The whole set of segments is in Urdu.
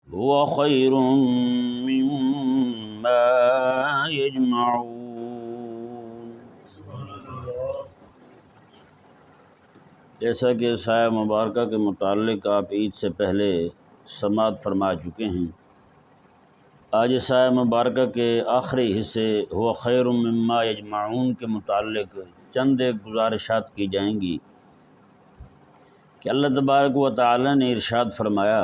هو خیر مما یجمعون۔ جیسا کہ سایہ مبارکہ کے متعلق آپ عید سے پہلے سماعت فرما چکے ہیں، آج سایہ مبارکہ کے آخری حصے هو خیر مما یجمعون کے متعلق چند ایک گزارشات کی جائیں گی کہ اللہ تبارک و تعالی نے ارشاد فرمایا،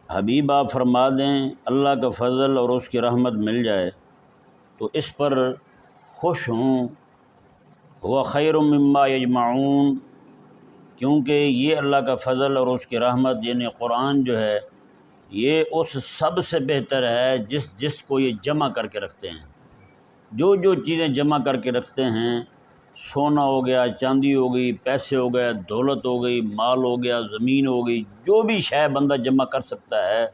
حبیب آپ فرما دیں اللہ کا فضل اور اس کی رحمت مل جائے تو اس پر خوش ہوں، هو خیر مما یجمعون، کیونکہ یہ اللہ کا فضل اور اس کی رحمت یعنی قرآن جو ہے یہ اس سب سے بہتر ہے جس کو یہ جمع کر کے رکھتے ہیں۔ جو چیزیں جمع کر کے رکھتے ہیں، سونا ہو گیا، چاندی ہو گئی، پیسے ہو گئے، دولت ہو گئی، مال ہو گیا، زمین ہو گئی، جو بھی شے بندہ جمع کر سکتا ہے،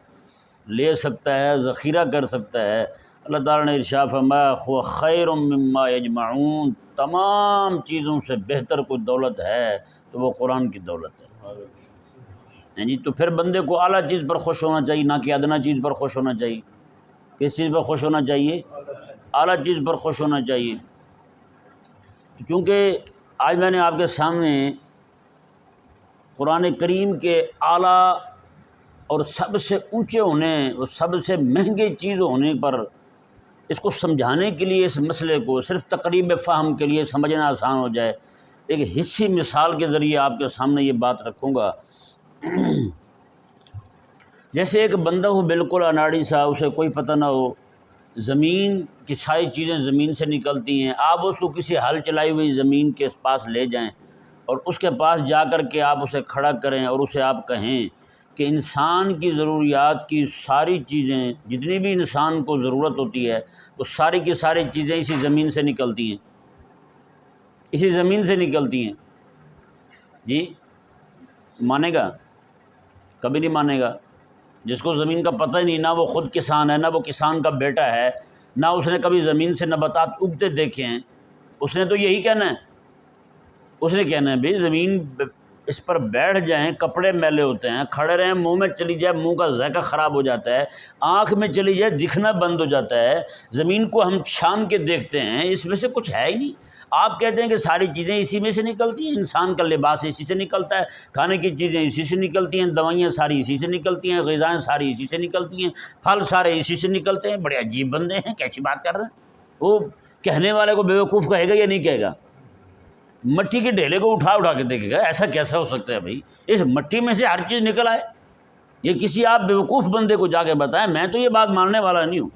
لے سکتا ہے، ذخیرہ کر سکتا ہے، اللہ تعالیٰ نے ارشاد فرمایا هو خیر مما یجمعون، تمام چیزوں سے بہتر کوئی دولت ہے تو وہ قرآن کی دولت ہے۔ جی تو پھر بندے کو اعلیٰ چیز پر خوش ہونا چاہیے، نہ کہ ادنا چیز پر خوش ہونا چاہیے۔ کس چیز پر خوش ہونا چاہیے؟ اعلیٰ چیز پر خوش ہونا چاہیے۔ چونکہ آج میں نے آپ کے سامنے قرآن کریم کے اعلیٰ اور سب سے اونچے ہونے اور سب سے مہنگے چیز ہونے پر اس کو سمجھانے کے لیے، اس مسئلے کو صرف تقریب فہم کے لیے سمجھنا آسان ہو جائے، ایک حصی مثال کے ذریعے آپ کے سامنے یہ بات رکھوں گا۔ جیسے ایک بندہ ہو بالکل اناڑی سا، اسے کوئی پتہ نہ ہو، زمین کی ساری چیزیں زمین سے نکلتی ہیں، آپ اس کو کسی ہل چلائی ہوئی زمین کے پاس لے جائیں اور اس کے پاس جا کر کے آپ اسے کھڑا کریں اور اسے آپ کہیں کہ انسان کی ضروریات کی ساری چیزیں، جتنی بھی انسان کو ضرورت ہوتی ہے وہ ساری کی ساری چیزیں اسی زمین سے نکلتی ہیں، اسی زمین سے نکلتی ہیں۔ جی مانے گا؟ کبھی نہیں مانے گا۔ جس کو زمین کا پتہ ہی نہیں، نہ وہ خود کسان ہے، نہ وہ کسان کا بیٹا ہے، نہ اس نے کبھی زمین سے نباتات اگتے دیکھے ہیں، اس نے تو یہی کہنا ہے، اس نے کہنا ہے بھئی زمین اس پر بیٹھ جائیں، کپڑے میلے ہوتے ہیں، کھڑے رہیں، منہ میں چلی جائے منہ کا ذائقہ خراب ہو جاتا ہے، آنکھ میں چلی جائے دکھنا بند ہو جاتا ہے، زمین کو ہم چھان کے دیکھتے ہیں، اس میں سے کچھ ہے ہی نہیں۔ آپ کہتے ہیں کہ ساری چیزیں اسی میں سے نکلتی ہیں، انسان کا لباس اسی سے نکلتا ہے، کھانے کی چیزیں اسی سے نکلتی ہیں، دوائیاں ساری اسی سے نکلتی ہیں، غذائیں ساری اسی سے نکلتی ہیں، پھل سارے اسی سے نکلتے ہیں۔ بڑے عجیب بندے ہیں، کیسی بات کر رہے ہیں؟ وہ کہنے والے کو بیوقوف کہے گا یا نہیں کہے گا؟ مٹی کے ڈھیلے کو اٹھا کے دیکھے گا، ایسا کیسا ہو سکتا ہے بھائی؟ اس مٹی میں سے ہر چیز نکل آئے؟ یہ کسی آپ بیوقوف بندے کو جا کے بتائیں، میں تو یہ بات ماننے والا نہیں ہوں،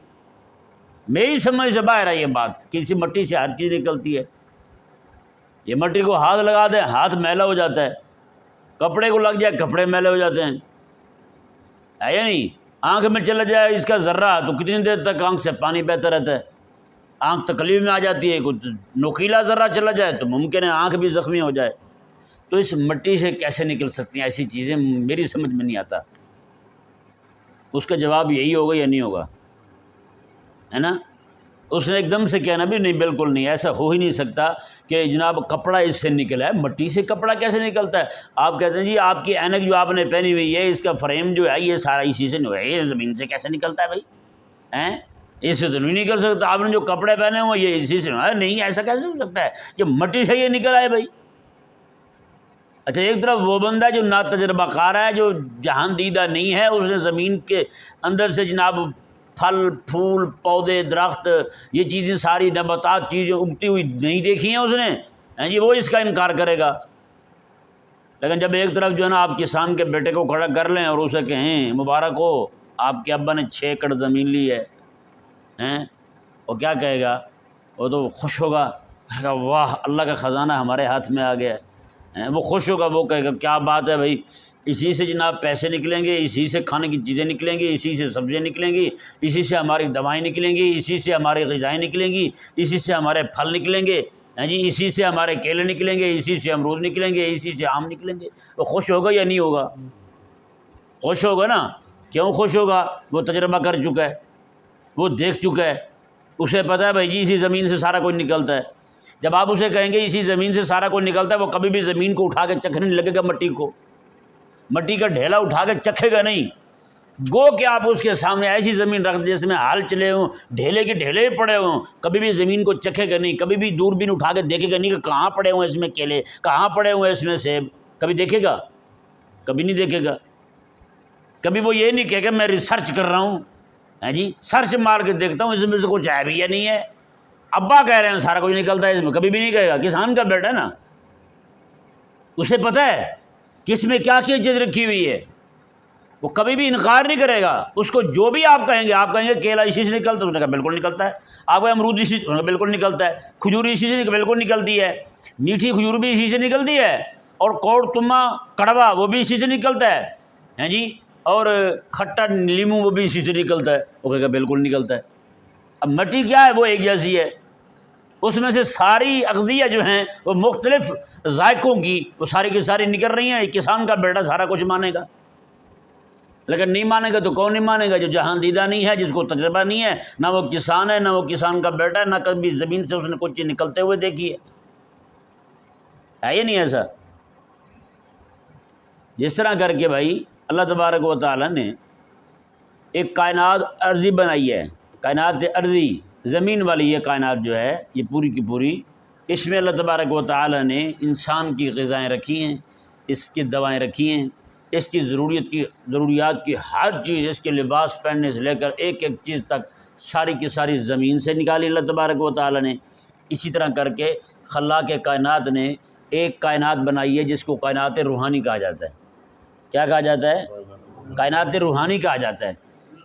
میری سمجھ سے باہر ہے یہ بات، کسی مٹی سے ہر چیز نکلتی ہے۔ یہ مٹی کو ہاتھ لگا دیں، ہاتھ میلا ہو جاتا ہے، کپڑے کو لگ جائے کپڑے میلے ہو جاتے ہیں، ہے یا نہیں؟ آنکھ میں چلا جائے اس کا ذرہ تو کتنی دیر تک آنکھ سے پانی بہتا رہتا ہے، آنکھ تکلیف میں آ جاتی ہے، کچھ نوکیلا ذرہ چلا جائے تو ممکن ہے آنکھ بھی زخمی ہو جائے۔ تو اس مٹی سے کیسے نکل سکتی ہیں ایسی چیزیں؟ میری سمجھ میں نہیں آتا۔ اس کا جواب یہی ہوگا یا نہیں ہوگا؟ ہے نا؟ اس نے ایک دم سے کہنا بھی نہیں، بالکل نہیں، ایسا ہو ہی نہیں سکتا کہ جناب کپڑا اس سے نکلا ہے۔ مٹی سے کپڑا کیسے نکلتا ہے؟ آپ کہتے ہیں جی آپ کی اینک جو آپ نے پہنی ہوئی ہے، اس کا فریم جو ہے یہ سارا اسی سے نہیں ہے، یہ زمین سے کیسے نکلتا ہے بھائی؟ اس سے تو نہیں نکل سکتا۔ آپ نے جو کپڑے پہنے ہوئے یہ اسی سے نہیں، ایسا کیسے ہو سکتا ہے کہ مٹی سے یہ نکل آئے بھائی؟ اچھا ایک طرف وہ بندہ جو نا تجربہ کار ہے، جو جہان دیدہ نہیں ہے، اس نے زمین کے اندر سے جناب پھل پھول پودے درخت یہ چیزیں ساری نباتات چیزیں اگتی ہوئی نہیں دیکھی ہیں اس نے، جی وہ اس کا انکار کرے گا۔ لیکن جب ایک طرف جو ہے نا آپ کسان کے بیٹے کو کھڑا کر لیں اور اسے کہیں مبارک ہو آپ کے ابا نے 6 ایکڑ زمین لی ہے، وہ کیا کہے گا؟ وہ تو خوش ہوگا، کہے گا واہ اللہ کا خزانہ ہمارے ہاتھ میں آ گیا ہے، وہ خوش ہوگا، وہ کہے گا کیا بات ہے بھائی، اسی سے جناب پیسے نکلیں گے، اسی سے کھانے کی چیزیں نکلیں گی، اسی سے سبزیاں نکلیں گی، اسی سے ہماری دوائیں نکلیں گی، اسی سے ہماری غذائیں نکلیں گی، اسی سے ہمارے پھل نکلیں گے، جی اسی سے ہمارے کیلے نکلیں گے، اسی سے امرود نکلیں گے، اسی سے آم نکلیں گے۔ وہ خوش ہوگا یا نہیں ہوگا؟ خوش ہوگا نا۔ کیوں خوش ہوگا؟ وہ تجربہ کر چکا ہے، وہ دیکھ چکا ہے، اسے پتہ ہے بھائی جی اسی زمین سے سارا کچھ نکلتا ہے۔ جب آپ اسے کہیں گے اسی زمین سے سارا کچھ نکلتا ہے، وہ کبھی بھی زمین کو اٹھا کے چکھنے نہیں لگے گا مٹی کو، مٹی کا ڈھیلا اٹھا کے چکھے گا نہیں، گو کہ آپ اس کے سامنے ایسی زمین رکھ دیں جس میں ہال چلے ہوں، ڈھیلے کے ڈھیلے پڑے ہوں، کبھی بھی زمین کو چکھے گا نہیں، کبھی بھی دوربین اٹھا کے دیکھے گا نہیں کہ کہاں پڑے ہوئے اس میں کیلے، کہاں پڑے ہوئے اس میں سیب، کبھی دیکھے گا؟ کبھی نہیں دیکھے گا۔ کبھی وہ یہ نہیں کہے کہ میں ریسرچ کر رہا ہوں، ہاں جی سرچ مار کے دیکھتا ہوں اس میں سے کچھ ہے بھی یا نہیں ہے، ابا کہہ رہے ہیں سارا کچھ نکلتا ہے اس میں، کبھی بھی نہیں کہے گا۔ کسان کا بیٹا ہے نا، اسے پتہ ہے کہ اس میں کیا چیز رکھی ہوئی ہے، وہ کبھی بھی انکار نہیں کرے گا۔ اس کو جو بھی آپ کہیں گے کیلا اسی سے نکلتا ہے، اس نے کہا بالکل نکلتا ہے۔ آپ کو امرود اسی سے بالکل نکلتا ہے، کھجور اسی سے بالکل نکلتی ہے، میٹھی کھجور بھی اسی سے نکلتی ہے، اور کوڑ تما کڑوا وہ بھی اسی سے نکلتا ہے، ہیں جی، اور کھٹا لیمو وہ بھی اسی سے نکلتا ہے، وہ کہے گا بالکل نکلتا ہے۔ اب مٹی کیا ہے؟ وہ ایک جیسی ہے، اس میں سے ساری اغذیہ جو ہیں وہ مختلف ذائقوں کی وہ ساری کی ساری نکل رہی ہیں۔ کسان کا بیٹا سارا کچھ مانے گا، لیکن نہیں مانے گا تو کون نہیں مانے گا؟ جو جہان دیدہ نہیں ہے، جس کو تجربہ نہیں ہے، نہ وہ کسان ہے، نہ وہ کسان کا بیٹا ہے، نہ کبھی زمین سے اس نے کچھ چیز نکلتے ہوئے دیکھی ہے یہ نہیں ایسا؟ جس طرح کر کے بھائی اللہ تبارک و تعالیٰ نے ایک کائنات ارضی بنائی ہے، کائنات ارضی زمین والی یہ کائنات جو ہے یہ پوری کی پوری، اس میں اللہ تبارک و تعالیٰ نے انسان کی غذائیں رکھی ہیں، اس کی دوائیں رکھی ہیں، اس کی ضروریات کی ہر چیز، اس کے لباس پہننے سے لے کر ایک ایک چیز تک ساری کی ساری زمین سے نکالی اللہ تبارک و تعالیٰ نے۔ اسی طرح کر کے خلاق کائنات نے ایک کائنات بنائی ہے جس کو کائنات روحانی کہا جاتا ہے۔ کیا کہا جاتا ہے؟ کائنات روحانی کہا جاتا ہے۔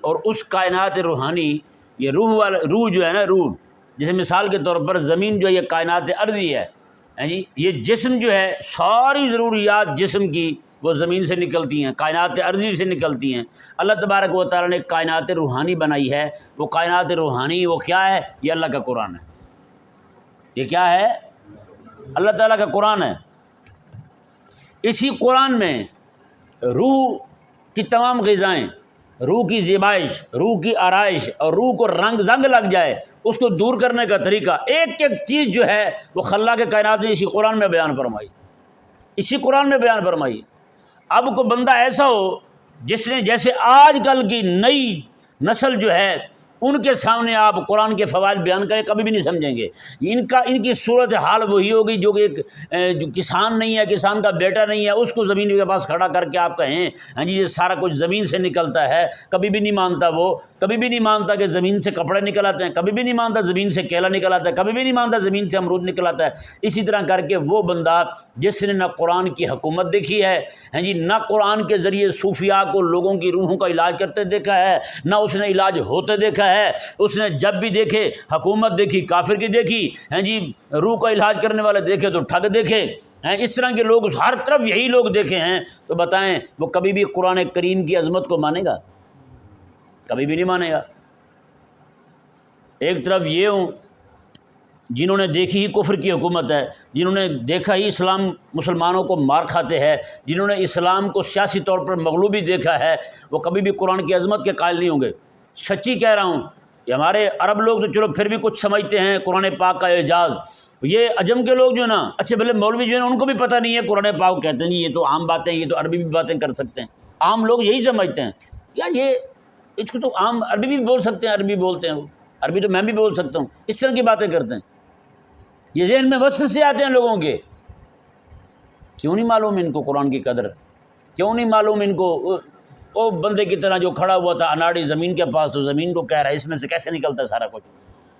اور اس کائنات روحانی، یہ روح جو ہے نا، روح جیسے مثال کے طور پر زمین جو ہے یہ کائنات ارضی ہے، جی یہ جسم جو ہے ساری ضروریات جسم کی وہ زمین سے نکلتی ہیں، کائنات ارضی سے نکلتی ہیں۔ اللہ تبارک و تعالیٰ نے کائنات روحانی بنائی ہے، وہ کائنات روحانی وہ کیا ہے؟ یہ اللہ کا قرآن ہے۔ یہ کیا ہے؟ اللہ تعالیٰ کا قرآن ہے۔ اسی قرآن میں روح کی تمام غذائیں، روح کی زیبائش، روح کی آرائش اور روح کو رنگ زنگ لگ جائے اس کو دور کرنے کا طریقہ، ایک ایک چیز جو ہے وہ خلاق کائنات نے اسی قرآن میں بیان فرمائی، اسی قرآن میں بیان فرمائی۔ اب کوئی بندہ ایسا ہو جس نے جیسے آج کل کی نئی نسل جو ہے ان کے سامنے آپ قرآن کے فوائد بیان کریں کبھی بھی نہیں سمجھیں گے۔ ان کی صورت حال وہی ہوگی جو کہ ایک جو کسان نہیں ہے، کسان کا بیٹا نہیں ہے، اس کو زمین کے پاس کھڑا کر کے آپ کہیں ہاں جی یہ سارا کچھ زمین سے نکلتا ہے، کبھی بھی نہیں مانتا۔ وہ کبھی بھی نہیں مانتا کہ زمین سے کپڑے نکل آتے ہیں، کبھی بھی نہیں مانتا زمین سے کیلا نکل آتا ہے، کبھی بھی نہیں مانتا زمین سے امرود نکل آتا ہے۔ اسی طرح کر کے وہ بندہ جس نے نہ قرآن کی حکومت دیکھی ہے، ہاں جی نہ قرآن کے ذریعے صوفیاء کو لوگوں کی روحوں کا علاج کرتے دیکھا ہے، نہ اس نے علاج ہوتے دیکھا ہے، اس نے جب بھی دیکھے حکومت دیکھی کافر کی دیکھی، ہیں جی روح کا علاج کرنے والے دیکھے تو ٹھگ دیکھے ہیں، اس طرح کے لوگ ہر طرف یہی لوگ دیکھے ہیں، تو بتائیں وہ کبھی بھی قرآن کریم کی عظمت کو مانے گا؟ کبھی بھی نہیں مانے گا۔ ایک طرف یہ ہوں جنہوں نے دیکھی ہی کفر کی حکومت ہے، جنہوں نے دیکھا ہی اسلام مسلمانوں کو مار کھاتے ہیں، جنہوں نے اسلام کو سیاسی طور پر مغلوبی دیکھا ہے، وہ کبھی بھی قرآن کی عظمت کے قائل نہیں ہوں گے۔ سچی کہہ رہا ہوں، یہ ہمارے عرب لوگ تو چلو پھر بھی کچھ سمجھتے ہیں قرآن پاک کا اعجاز، یہ عجم کے لوگ جو ہے نا، اچھے بھلے مولوی جو ہیں ان کو بھی پتہ نہیں ہے قرآن پاک کہتے ہیں جی یہ تو عام باتیں، یہ تو عربی بھی باتیں کر سکتے ہیں۔ عام لوگ یہی سمجھتے ہیں یار یہ اس کو تو عام عربی بھی بول سکتے ہیں، عربی بولتے ہیں وہ، عربی تو میں بھی بول سکتا ہوں، اس طرح کی باتیں کرتے ہیں۔ یہ ذہن میں وسوسے آتے ہیں لوگوں کے، کیوں نہیں معلوم ان کو قرآن کی قدر، کیوں نہیں معلوم ان کو وہ بندے کی طرح جو کھڑا ہوا تھا اناڑی زمین کے پاس، تو زمین کو کہہ رہا ہے اس میں سے کیسے نکلتا ہے سارا کچھ۔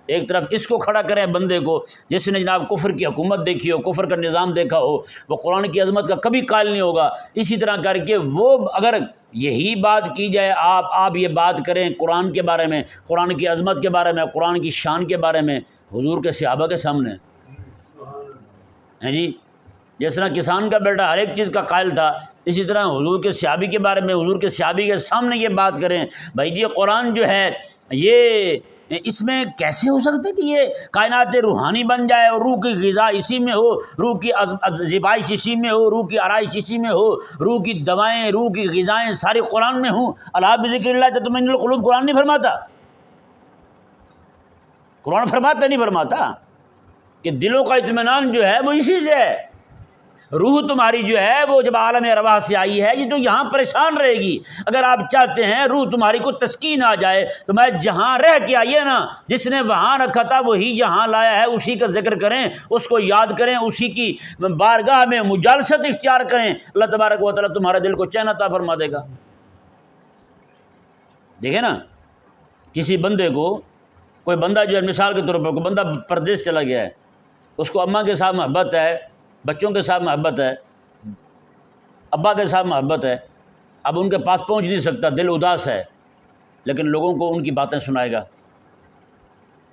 ایک طرف اس کو کھڑا کریں بندے کو جس نے جناب کفر کی حکومت دیکھی ہو، کفر کا نظام دیکھا ہو، وہ قرآن کی عظمت کا کبھی قائل نہیں ہوگا۔ اسی طرح کر کے وہ اگر یہی بات کی جائے، آپ یہ بات کریں قرآن کے بارے میں، قرآن کی عظمت کے بارے میں، قرآن کی شان کے بارے میں حضور کے صحابہ کے سامنے ہیں جی، جس طرح کسان کا بیٹا ہر ایک چیز کا قائل تھا، اسی طرح حضور کے صحابی کے بارے میں، حضور کے صحابی کے سامنے یہ بات کریں بھائی جی قرآن جو ہے یہ اس میں کیسے ہو سکتا ہے کہ یہ کائنات روحانی بن جائے اور روح کی غذا اسی میں ہو، روح کی زیبائش اسی میں ہو، روح کی آرائش اسی میں ہو، روح کی دوائیں، روح کی غذائیں ساری قرآن میں ہوں۔ الا بذکر اللہ تطمئن القلوب، قرآن نہیں فرماتا؟ قرآن فرماتا نہیں فرماتا کہ دلوں کا اطمینان جو ہے وہ اسی سے ہے۔ روح تمہاری جو ہے وہ جب عالم ارواح سے آئی ہے یہ تو یہاں پریشان رہے گی۔ اگر آپ چاہتے ہیں روح تمہاری کو تسکین آ جائے تو میں جہاں رہ کے آئیے نا، جس نے وہاں رکھا تھا وہی یہاں لایا ہے، اسی کا ذکر کریں، اس کو یاد کریں، اسی کی بارگاہ میں مجالست اختیار کریں، اللہ تبارک و تعالیٰ تمہارے دل کو چین عطا فرما دے گا۔ دیکھیں نا، کسی بندے کو، کوئی بندہ جو ہے مثال کے طور پر کوئی بندہ پردیس چلا گیا ہے، اس کو اماں کے ساتھ محبت ہے، بچوں کے ساتھ محبت ہے، ابا کے ساتھ محبت ہے، اب ان کے پاس پہنچ نہیں سکتا، دل اداس ہے، لیکن لوگوں کو ان کی باتیں سنائے گا۔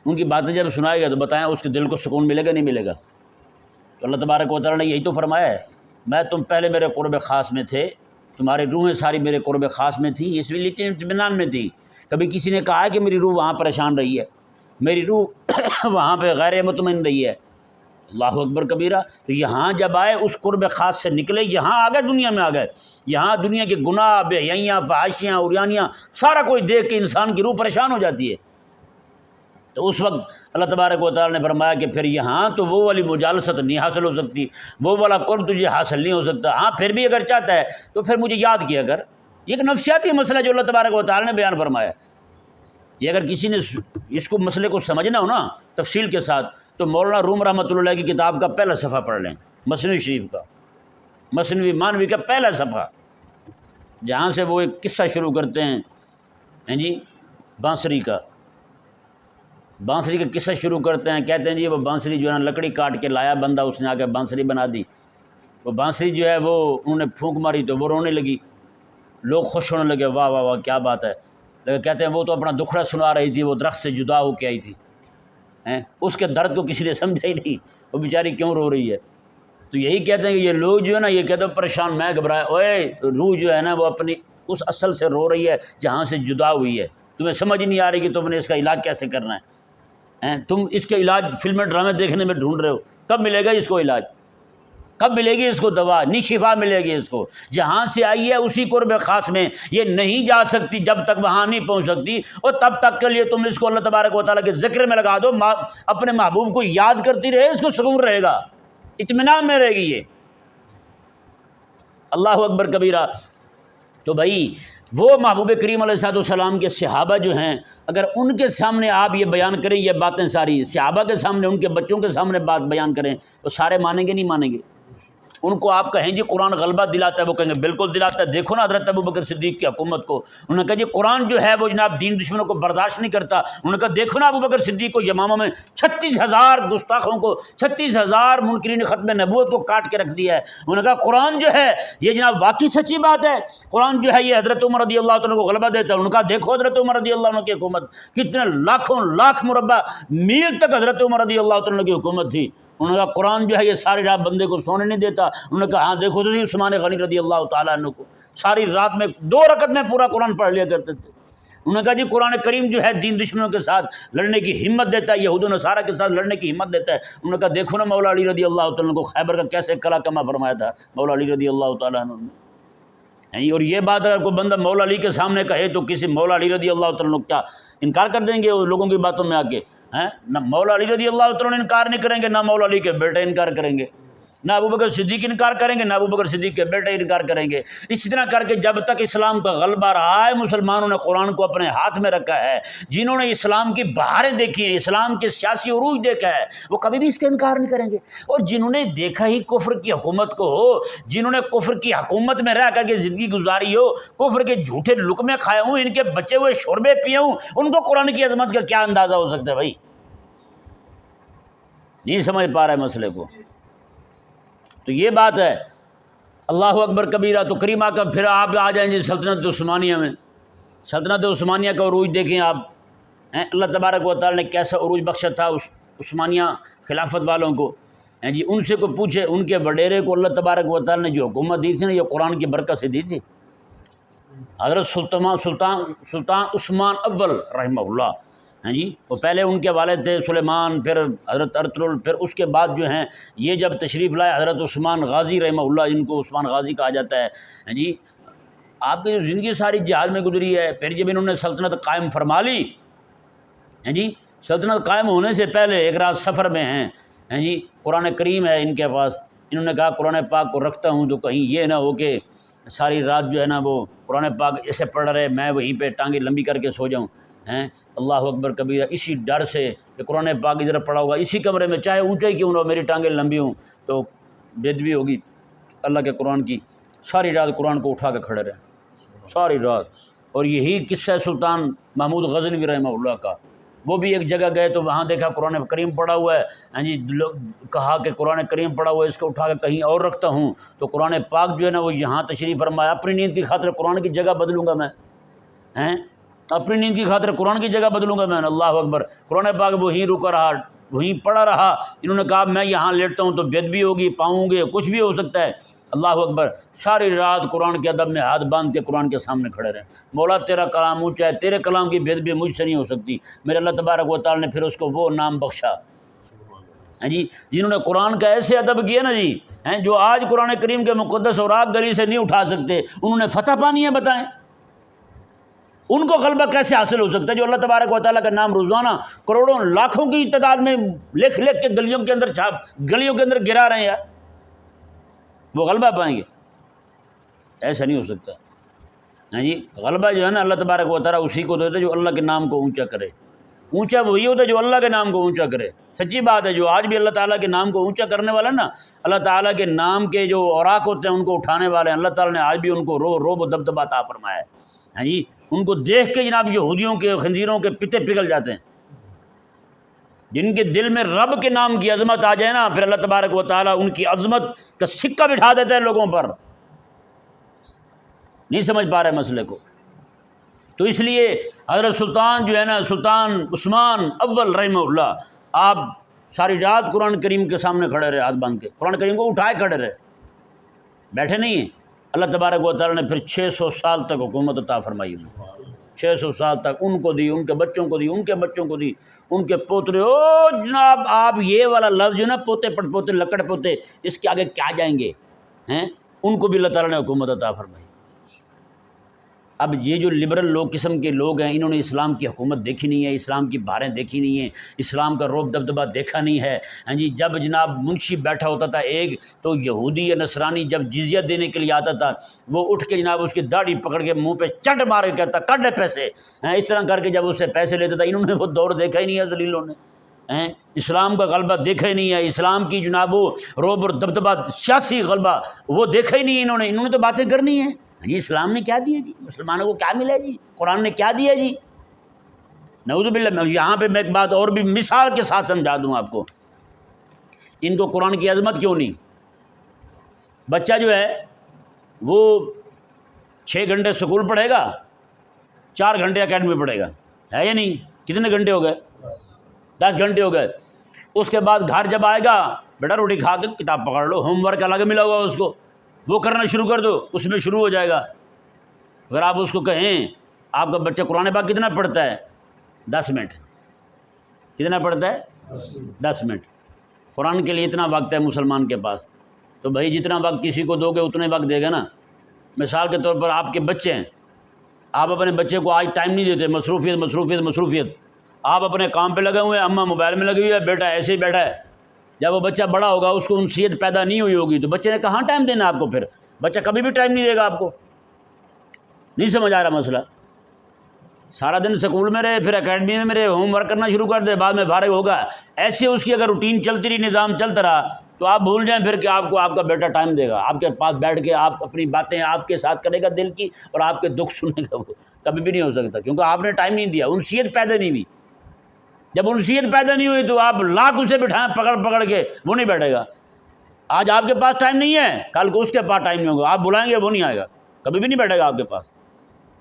ان کی باتیں جب سنائے گا تو بتائیں اس کے دل کو سکون ملے گا نہیں ملے گا؟ تو اللہ تبارک و تعالیٰ نے یہی تو فرمایا ہے، میں تم پہلے میرے قرب خاص میں تھے، تمہاری روحیں ساری میرے قرب خاص میں تھی، اس لیے اطمینان میں تھی۔ کبھی کسی نے کہا ہے کہ میری روح وہاں پریشان رہی ہے، میری روح وہاں پہ غیر مطمئن رہی ہے؟ اللہ اکبر کبیرہ۔ تو یہاں جب آئے اس قرب خاص سے نکلے، یہاں آ گئے، دنیا میں آ گئے، یہاں دنیا کے گناہ، بے حیاں، فحاشیاں، عریانیاں، سارا کوئی دیکھ کے انسان کی روح پریشان ہو جاتی ہے۔ تو اس وقت اللہ تبارک و تعالیٰ نے فرمایا کہ پھر یہاں تو وہ والی مجالست نہیں حاصل ہو سکتی، وہ والا قرب تجھے حاصل نہیں ہو سکتا۔ ہاں پھر بھی اگر چاہتا ہے تو پھر مجھے یاد کیا کر۔ یہ ایک نفسیاتی مسئلہ جو اللہ تبارک و تعالیٰ نے بیان فرمایا، یہ اگر کسی نے اس کو مسئلے کو سمجھنا ہو نا تفصیل کے ساتھ تو مولانا روم رحمۃ اللہ علیہ کی کتاب کا پہلا صفحہ پڑھ لیں، مثنوی شریف کا، مثنوی مانوی کا پہلا صفحہ، جہاں سے وہ ایک قصہ شروع کرتے ہیں جی بانسری کا قصہ شروع کرتے ہیں۔ کہتے ہیں جی وہ بانسری جو ہے نا لکڑی کاٹ کے لایا بندہ، اس نے آ کے بانسری بنا دی۔ وہ بانسری جو ہے وہ انہوں نے پھونک ماری تو وہ رونے لگی، لوگ خوش ہونے لگے، واہ واہ واہ کیا بات ہے۔ لیکن کہتے ہیں وہ تو اپنا دکھڑا سنا رہی تھی، وہ درخت سے جدا ہو کے آئی تھی، اس کے درد کو کسی نے سمجھا ہی نہیں، وہ بیچاری کیوں رو رہی ہے۔ تو یہی کہتے ہیں کہ یہ لوگ جو ہے نا یہ کہتے ہیں پریشان، میں گھبرایا، اوے روح جو ہے نا وہ اپنی اس اصل سے رو رہی ہے جہاں سے جدا ہوئی ہے، تمہیں سمجھ نہیں آ رہی کہ تم نے اس کا علاج کیسے کرنا ہے۔ تم اس کے علاج فلمیں ڈرامے دیکھنے میں ڈھونڈ رہے ہو، کب ملے گا اس کو علاج؟ کب ملے گی اس کو دوا؟ نہیں شفا ملے گی اس کو، جہاں سے آئی ہے اسی قرب خاص میں یہ نہیں جا سکتی جب تک وہاں نہیں پہنچ سکتی، اور تب تک کے لیے تم اس کو اللہ تبارک و تعالیٰ کے ذکر میں لگا دو، اپنے محبوب کو یاد کرتی رہے، اس کو سکون رہے گا، اطمینان میں رہے گی یہ۔ اللہ اکبر کبیرہ۔ تو بھائی وہ محبوب کریم علیہ السلام کے صحابہ جو ہیں، اگر ان کے سامنے آپ یہ بیان کریں یہ باتیں ساری، صحابہ کے سامنے، ان کے بچوں کے سامنے بات بیان کریں تو سارے مانیں گے نہیں مانیں گے؟ ان کو آپ کہیں جی قرآن غلبہ دلاتا ہے، وہ کہیں گے بالکل دلاتا ہے، دیکھو نا حضرت ابوبکر صدیق کی حکومت کو، انہوں نے کہا جی قرآن جو ہے وہ جناب دین دشمنوں کو برداشت نہیں کرتا، انہوں نے کہا دیکھو نا ابوبکر صدیق کو یمامہ میں 36,000 گستاخوں کو، 36,000 منکرین ختم نبوت کو کاٹ کے رکھ دیا ہے، انہوں نے کہا قرآن جو ہے یہ جناب واقعی سچی بات ہے، قرآن جو ہے یہ حضرت عمر رضی اللہ عنہ کو غلبہ دیتا ہے، انہوں نے کہا دیکھو حضرت عمر رضی اللہ عنہ کی حکومت کتنے لاکھوں لاکھ مربع میل تک حضرت عمر رضی اللہ عنہ کی حکومت تھی، انہوں نے کہا قرآن جو ہے یہ ساری رات بندے کو سونے نہیں دیتا، انہوں نے کہا ہاں دیکھو تو عثمان غنی رضی اللہ تعالیٰ عنہ کو ساری رات میں 2 رکعت میں پورا قرآن پڑھ لیا کرتے تھے، انہوں نے کہا جی قرآن کریم جو ہے دین دشمنوں کے ساتھ لڑنے کی ہمت دیتا ہے، یہود و نصارہ کے ساتھ لڑنے کی ہمت دیتا ہے، انہوں نے کہا دیکھو نا مولا علی رضی اللہ تعالیٰ عنہ کو خیبر کا کیسے کلا کما فرمایا تھا مولا علی رضی اللہ تعالیٰ عنہ نے۔ اور یہ بات اگر کوئی بندہ مولا علی کے سامنے کہے تو کسی مولا علی رضی اللہ تعالیٰ عنہ کیا انکار کر دیں گے ان لوگوں کی باتوں میں آ کے؟ نہ مولا علی رضی اللہ تعالیٰ عنہ انکار نہیں کریں گے، نہ مولا علی کے بیٹے انکار کریں گے، نہ ابوبکر صدیق انکار کریں گے، نہ ابوبکر صدیق کے بیٹے انکار کریں گے۔ اسی طرح کر کے جب تک اسلام کا غلبہ رہا ہے مسلمانوں نے قرآن کو اپنے ہاتھ میں رکھا ہے، جنہوں نے اسلام کی بہاریں دیکھی ہیں، اسلام کے سیاسی عروج دیکھا ہے، وہ کبھی بھی اس کا انکار نہیں کریں گے، اور جنہوں نے دیکھا ہی کفر کی حکومت کو ہو، جنہوں نے کفر کی حکومت میں رہ کر کے زندگی گزاری ہو، کفر کے جھوٹے لقمے کھائے ہوں، ان کے بچے ہوئے شوربے پیے ہوں، ان کو قرآن کی عظمت کا کیا اندازہ ہو سکتا ہے؟ بھائی نہیں سمجھ پا رہا ہے مسئلے کو۔ تو یہ بات ہے، اللہ اکبر کبیرہ۔ تو کریمہ کا پھر آپ آ جائیں جی سلطنت عثمانیہ میں، سلطنت عثمانیہ کا عروج دیکھیں آپ، اللہ تبارک و تعالیٰ نے کیسا عروج بخشا تھا اس عثمانیہ خلافت والوں کو، جی ان سے کو پوچھے، ان کے وڈیرے کو اللہ تبارک و تعالیٰ نے جو حکومت دی تھی نا یہ قرآن کی برکت سے دی تھی، حضرت سلطان عثمان اول رحمہ اللہ، جی وہ پہلے ان کے والد تھے سلیمان، پھر حضرت ارطغرل، پھر اس کے بعد جو ہیں یہ جب تشریف لائے حضرت عثمان غازی رحمہ اللہ، جن کو عثمان غازی کہا جاتا ہے، جی آپ کی جو زندگی ساری جہاد میں گزری ہے، پھر جب انہوں نے سلطنت قائم فرما لی، جی سلطنت قائم ہونے سے پہلے ایک رات سفر میں ہیں، جی قرآن کریم ہے ان کے پاس، انہوں نے کہا قرآن پاک کو رکھتا ہوں تو کہیں یہ نہ ہو کہ ساری رات جو ہے نا وہ قرآن پاک ایسے پڑھ رہے میں وہیں پہ ٹانگیں لمبی کر کے سو جاؤں ہیں، اللہ اکبر کبیرہ، اسی ڈر سے کہ قرآن پاک ادھر پڑھا ہوگا اسی کمرے میں، چاہے اونچا ہی کیوں نہ ہو، میری ٹانگیں لمبی ہوں تو بے ادبی ہوگی اللہ کے قرآن کی۔ ساری رات قرآن کو اٹھا کے کھڑے رہے، ساری رات۔ اور یہی قصہ سلطان محمود غزنوی رحمہ اللہ کا، وہ بھی ایک جگہ گئے تو وہاں دیکھا قرآن کریم پڑھا ہوا ہے، ہاں جی، کہا کہ قرآن کریم پڑھا ہوا ہے، اس کو اٹھا کے کہیں اور رکھتا ہوں تو قرآن پاک جو ہے نا وہ یہاں تشریف فرمایا، اپنی نیند کی خاطر قرآن کی جگہ بدلوں گا میں، ہیں اپنی نیند کی خاطر قرآن کی جگہ بدلوں گا میں، اللہ اکبر۔ قرآن پاک وہیں رکا رہا، وہیں پڑھا رہا۔ انہوں نے کہا میں یہاں لیٹتا ہوں تو بے ادبی ہوگی، پاؤں گے، کچھ بھی ہو سکتا ہے، اللہ اکبر۔ ساری رات قرآن کے ادب میں ہاتھ باندھ کے قرآن کے سامنے کھڑے رہے، مولا تیرا کلام اونچا ہے، تیرے کلام کی بے ادبی مجھ سے نہیں ہو سکتی۔ میرے اللہ تبارک و تعالیٰ نے پھر اس کو وہ نام بخشا، ہاں جی، جنہوں نے قرآن کا ایسے ادب کیا نا جی، ہیں جو آج قرآن کریم کے مقدس اوراق گلی سے نہیں اٹھا سکتے، انہوں نے فتح پانی ہے، بتائیں ان کو غلبہ کیسے حاصل ہو سکتا ہے؟ جو اللہ تبارک و تعالیٰ کا نام روزانہ کروڑوں لاکھوں کی تعداد میں لکھ لکھ کے گلیوں کے اندر گلیوں کے اندر گرا رہے ہیں یار، وہ غلبہ پائیں گے؟ ایسا نہیں ہو سکتا، ہاں جی۔ غلبہ جو ہے نا اللہ تبارک و تعالیٰ اسی کو دیتا ہے جو اللہ کے نام کو اونچا کرے، اونچا وہی ہوتا ہے جو اللہ کے نام کو اونچا کرے۔ سچی بات ہے، جو آج بھی اللہ تعالیٰ کے نام کو اونچا کرنے والا نا، اللہ تعالیٰ کے نام کے جو اوراق ہوتے ہیں ان کو اٹھانے والے ہیں، اللہ تعالیٰ نے آج بھی ان کو روب و دبدبہ عطا فرمایا ہے، ہاں جی۔ ان کو دیکھ کے جناب یہودیوں کے خنزیروں کے پتے پگھل جاتے ہیں، جن کے دل میں رب کے نام کی عظمت آ جائے نا، پھر اللہ تبارک و تعالیٰ ان کی عظمت کا سکہ بٹھا دیتا ہے لوگوں پر۔ نہیں سمجھ پا رہے مسئلے کو، تو اس لیے حضرت سلطان جو ہے نا، سلطان عثمان اول رحمہ اللہ، آپ ساری رات قرآن کریم کے سامنے کھڑے رہے، ہاتھ باندھ کے قرآن کریم کو اٹھائے کھڑے رہے، بیٹھے نہیں ہیں۔ اللہ تبارک و تعالیٰ نے پھر 600 سال تک حکومت عطا فرمائی، 600 سال تک ان کو دی، ان کے بچوں کو دی، ان کے بچوں کو دی، ان کے پوترے۔ او جناب آپ یہ والا لفظ جو نا پوتے پٹ پوتے لکڑ پوتے، اس کے آگے کیا جائیں گے ہیں؟ ان کو بھی اللہ تعالیٰ نے حکومت عطا فرمائی۔ اب یہ جو لبرل لوگ قسم کے لوگ ہیں، انہوں نے اسلام کی حکومت دیکھی نہیں ہے، اسلام کی باریں دیکھی نہیں ہیں، اسلام کا روب دبدبہ دیکھا نہیں ہے، ہاں جی۔ جب جناب منشی بیٹھا ہوتا تھا ایک، تو یہودی یا نصرانی جب جزیہ دینے کے لیے آتا تھا، وہ اٹھ کے جناب اس کی داڑھی پکڑ کے منہ پہ چٹ مار کے کہتا کٹ دے پیسے، اس طرح کر کے جب اس سے پیسے لیتا تھا۔ انہوں نے وہ دور دیکھا ہی نہیں ہے ذلیلوں نے، اسلام کا غلبہ دیکھا ہی نہیں ہے، اسلام کی جناب وہ روب اور دبدبہ سیاسی غلبہ وہ دیکھا ہی نہیں انہوں نے تو باتیں کرنی ہیں، جی اسلام نے کیا دیا جی، مسلمانوں کو کیا ملا جی، قرآن نے کیا دیا جی، نعوذ باللہ۔ یہاں پہ میں ایک بات اور بھی مثال کے ساتھ سمجھا دوں آپ کو، ان کو قرآن کی عظمت کیوں نہیں؟ بچہ جو ہے وہ 6 گھنٹے سکول پڑھے گا، 4 گھنٹے اکیڈمی پڑھے گا، ہے یا نہیں؟ کتنے گھنٹے ہو گئے؟ 10 گھنٹے ہو گئے۔ اس کے بعد گھر جب آئے گا، بیٹا روٹی کھا کے کتاب پکڑ لو، ہوم ورک الگ ملا ہوا اس کو، وہ کرنا شروع کر دو، اس میں شروع ہو جائے گا۔ اگر آپ اس کو کہیں آپ کا بچہ قرآن پاک کتنا پڑھتا ہے؟ 10 منٹ۔ کتنا پڑھتا ہے؟ 10 منٹ۔ قرآن کے لیے اتنا وقت ہے مسلمان کے پاس، تو بھائی جتنا وقت کسی کو دو گے اتنے وقت دے گا نا۔ مثال کے طور پر آپ کے بچے ہیں، آپ اپنے بچے کو آج ٹائم نہیں دیتے، مصروفیت مصروفیت مصروفیت، آپ اپنے کام پہ لگے ہوئے ہیں، اماں موبائل میں لگی ہوئی ہے، بیٹا ایسے ہی بیٹھا ہے۔ جب وہ بچہ بڑا ہوگا، اس کو انسیت پیدا نہیں ہوئی ہوگی، تو بچے نے کہاں ٹائم دینا آپ کو؟ پھر بچہ کبھی بھی ٹائم نہیں دے گا آپ کو۔ نہیں سمجھ آ رہا مسئلہ؟ سارا دن سکول میں رہے، پھر اکیڈمی میں رہے، ہوم ورک کرنا شروع کر دے، بعد میں فارغ ہوگا، ایسے اس کی اگر روٹین چلتی رہی، نظام چلتا رہا، تو آپ بھول جائیں پھر کہ آپ کو آپ کا بیٹا ٹائم دے گا، آپ کے پاس بیٹھ کے آپ اپنی باتیں آپ کے ساتھ کرے گا دل کی، اور آپ کے دکھ سنے گا، وہ کبھی بھی نہیں ہو سکتا، کیونکہ آپ نے ٹائم نہیں دیا، انسیت پیدا نہیں ہوئی۔ جب انسیت پیدا نہیں ہوئی تو آپ لاکھ اسے بٹھائیں پکڑ پکڑ کے، وہ نہیں بیٹھے گا۔ آج آپ کے پاس ٹائم نہیں ہے، کل کو اس کے پاس ٹائم نہیں ہوگا، آپ بلائیں گے وہ نہیں آئے گا، کبھی بھی نہیں بیٹھے گا آپ کے پاس۔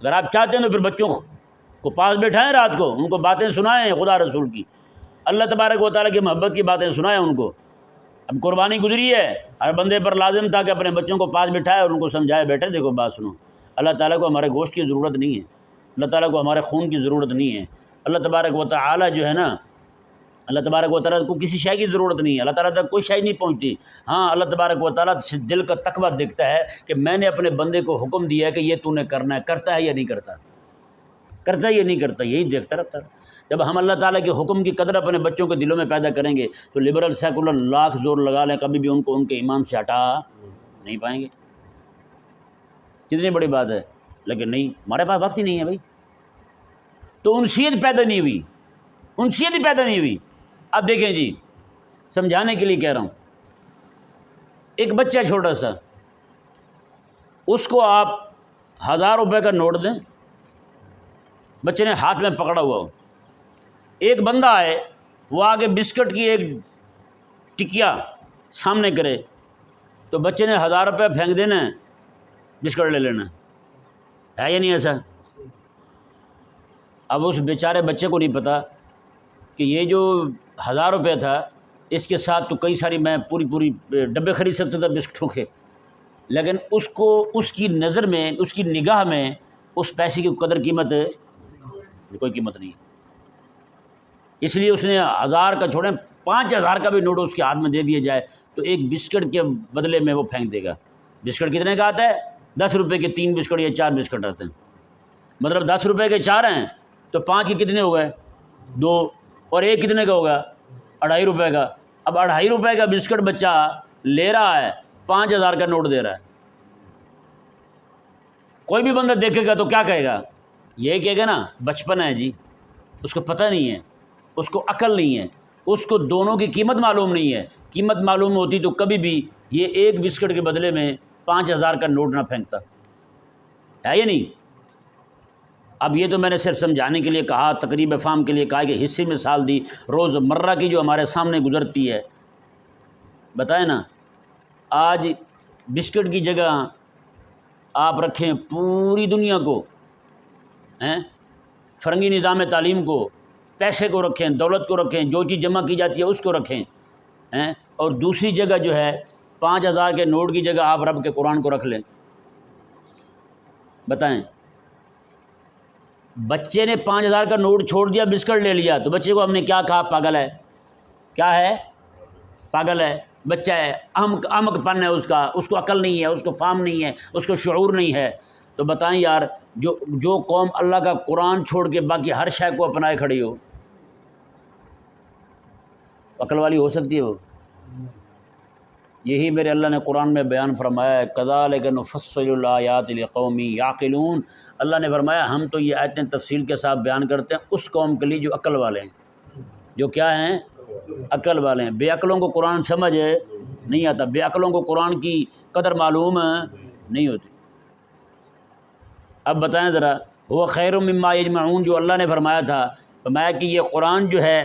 اگر آپ چاہتے ہیں تو پھر بچوں کو پاس بیٹھائیں، رات کو ان کو باتیں سنائیں خدا رسول کی، اللہ تبارک و تعالیٰ کی محبت کی باتیں سنائیں ان کو۔ اب قربانی گزری ہے، ہر بندے پر لازم تھا کہ اپنے بچوں کو پاس بٹھائے اور ان کو سمجھائے، بیٹھے دیکھو بات سنو، اللہ تعالیٰ کو ہمارے گوشت کی ضرورت نہیں ہے، اللہ تعالیٰ کو ہمارے خون کی ضرورت نہیں ہے، اللہ تبارک و تعالیٰ جو ہے نا، اللہ تبارک و تعالیٰ کو کسی شے کی ضرورت نہیں ہے، اللہ تعالیٰ تک کوئی شے نہیں پہنچتی۔ ہاں اللہ تبارک و تعالیٰ سے دل کا تقویٰ دیکھتا ہے کہ میں نے اپنے بندے کو حکم دیا ہے کہ یہ تو نے کرنا ہے، کرتا ہے یا نہیں کرتا۔ کرتا ہی نہیں کرتا، یہی دیکھتا رہتا ہے۔ جب ہم اللہ تعالیٰ کے حکم کی قدر اپنے بچوں کے دلوں میں پیدا کریں گے تو لبرل سیکولر لاکھ زور لگا لیں، کبھی بھی ان کو ان کے ایمان سے ہٹا نہیں پائیں گے۔ کتنی بڑی بات ہے، لیکن نہیں، ہمارے پاس وقت ہی نہیں ہے بھائی، تو انسیت پیدا نہیں ہوئی، انسیت ہی پیدا نہیں ہوئی۔ اب دیکھیں جی، سمجھانے کے لیے کہہ رہا ہوں، ایک بچہ چھوٹا سا، اس کو آپ 1000 روپے کا نوٹ دیں، بچے نے ہاتھ میں پکڑا ہوا ہو، ایک بندہ آئے، وہ آگے بسکٹ کی ایک ٹکیا سامنے کرے تو بچے نے 1000 روپے پھینک دینا ہے، بسکٹ لے لینا ہے یا نہیں ایسا؟ اب اس بیچارے بچے کو نہیں پتا کہ یہ جو 1000 روپے تھا اس کے ساتھ تو کئی ساری میں پوری ڈبے خرید سکتا تھا بسکٹوں کے، لیکن اس کو اس کی نظر میں، اس کی نگاہ میں اس پیسے کی قدر قیمت کوئی قیمت نہیں ہے، اس لیے اس نے 1000 کا چھوڑیں 5000 کا بھی نوٹ اس کے ہاتھ میں دے دیا جائے تو ایک بسکٹ کے بدلے میں وہ پھینک دے گا۔ بسکٹ کتنے کا آتا ہے؟ 10 روپے کے 3 بسکٹ یا 4 بسکٹ آتے ہیں، مطلب 10 روپے کے 4 ہیں تو 5 کے کتنے ہو گئے؟ 2، اور ایک کتنے کا ہوگا؟ 2.5 روپے کا۔ اب 2.5 روپے کا بسکٹ بچہ لے رہا ہے، 5000 کا نوٹ دے رہا ہے، کوئی بھی بندہ دیکھے گا تو کیا کہے گا؟ یہ کہے گا نا بچپن ہے جی، اس کو پتہ نہیں ہے، اس کو عقل نہیں ہے، اس کو دونوں کی قیمت معلوم نہیں ہے۔ قیمت معلوم ہوتی تو کبھی بھی یہ ایک بسکٹ کے بدلے میں 5000 کا نوٹ نہ پھینکتا ہے یا نہیں؟ اب یہ تو میں نے صرف سمجھانے کے لیے کہا، تقریب فہم کے لیے کہا، کہ حصے مثال دی روز مرہ کی جو ہمارے سامنے گزرتی ہے۔ بتائیں نا، آج بسکٹ کی جگہ آپ رکھیں پوری دنیا کو، فرنگی نظام تعلیم کو، پیسے کو رکھیں، دولت کو رکھیں، جو چیز جمع کی جاتی ہے اس کو رکھیں، اور دوسری جگہ جو ہے 5000 کے نوٹ کی جگہ آپ رب کے قرآن کو رکھ لیں۔ بتائیں، بچے نے 5000 کا نوٹ چھوڑ دیا، بسکٹ لے لیا، تو بچے کو ہم نے کیا کہا؟ پاگل ہے۔ کیا ہے؟ پاگل ہے، بچہ ہے، احمق پن ہے اس کا، اس کو عقل نہیں ہے، اس کو فہم نہیں ہے، اس کو شعور نہیں ہے۔ تو بتائیں یار، جو قوم اللہ کا قرآن چھوڑ کے باقی ہر شے کو اپنائے کھڑی ہو، عقل والی ہو سکتی ہے وہ؟ یہی میرے اللہ نے قرآن میں بیان فرمایا ہے، کذالک نفصل الآیات لقوم یعقلون۔ اللہ نے فرمایا ہم تو یہ آیتیں تفصیل کے ساتھ بیان کرتے ہیں اس قوم کے لیے جو عقل والے ہیں، جو کیا ہیں؟ عقل والے ہیں۔ بے عقلوں کو قرآن سمجھ نہیں آتا، بے عقلوں کو قرآن کی قدر معلوم نہیں ہوتی۔ اب بتائیں ذرا، وہ خیر مما یجمعون جو اللہ نے فرمایا تھا، فرمایا کہ یہ قرآن جو ہے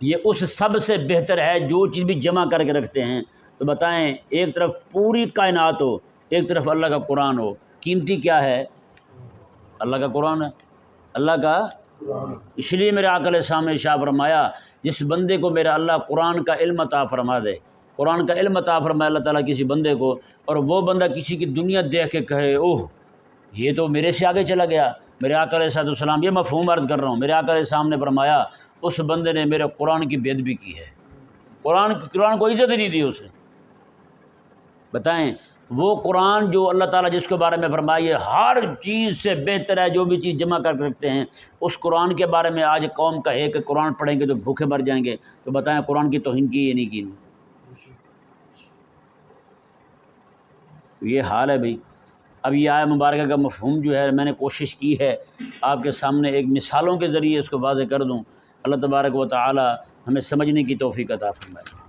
یہ اس سب سے بہتر ہے جو چیز بھی جمع کر کے رکھتے ہیں۔ تو بتائیں، ایک طرف پوری کائنات ہو، ایک طرف اللہ کا قرآن ہو، قیمتی کیا ہے؟ اللہ کا قرآن ہے، اللہ کا۔ اس لیے میرے آقا علیہ السلام نے ارشاد فرمایا، جس بندے کو میرا اللہ قرآن کا علم عطا فرما دے، قرآن کا علم عطا فرمائے اللہ تعالیٰ کسی بندے کو، اور وہ بندہ کسی کی دنیا دیکھ کے کہے اوہ یہ تو میرے سے آگے چلا گیا، میرے آقا علیہ السلام، یہ مفہوم عرض کر رہا ہوں، میرے آقا علیہ السلام نے فرمایا اس بندے نے میرے قرآن کی بے ادبی کی ہے، قرآن کو عزت نہیں دی اس نے۔ بتائیں، وہ قرآن جو اللہ تعالیٰ جس کے بارے میں فرمائی ہے ہر چیز سے بہتر ہے، جو بھی چیز جمع کر کے رکھتے ہیں، اس قرآن کے بارے میں آج قوم کہے کہ قرآن پڑھیں گے تو بھوکے مر جائیں گے، تو بتائیں قرآن کی توہین کی یا نہیں کی؟ یہ حال ہے بھائی۔ اب یہ آیت مبارکہ کا مفہوم جو ہے میں نے کوشش کی ہے آپ کے سامنے ایک مثالوں کے ذریعے اس کو واضح کر دوں۔ اللہ تبارک و تعالی ہمیں سمجھنے کی توفیق عطا فرمائے۔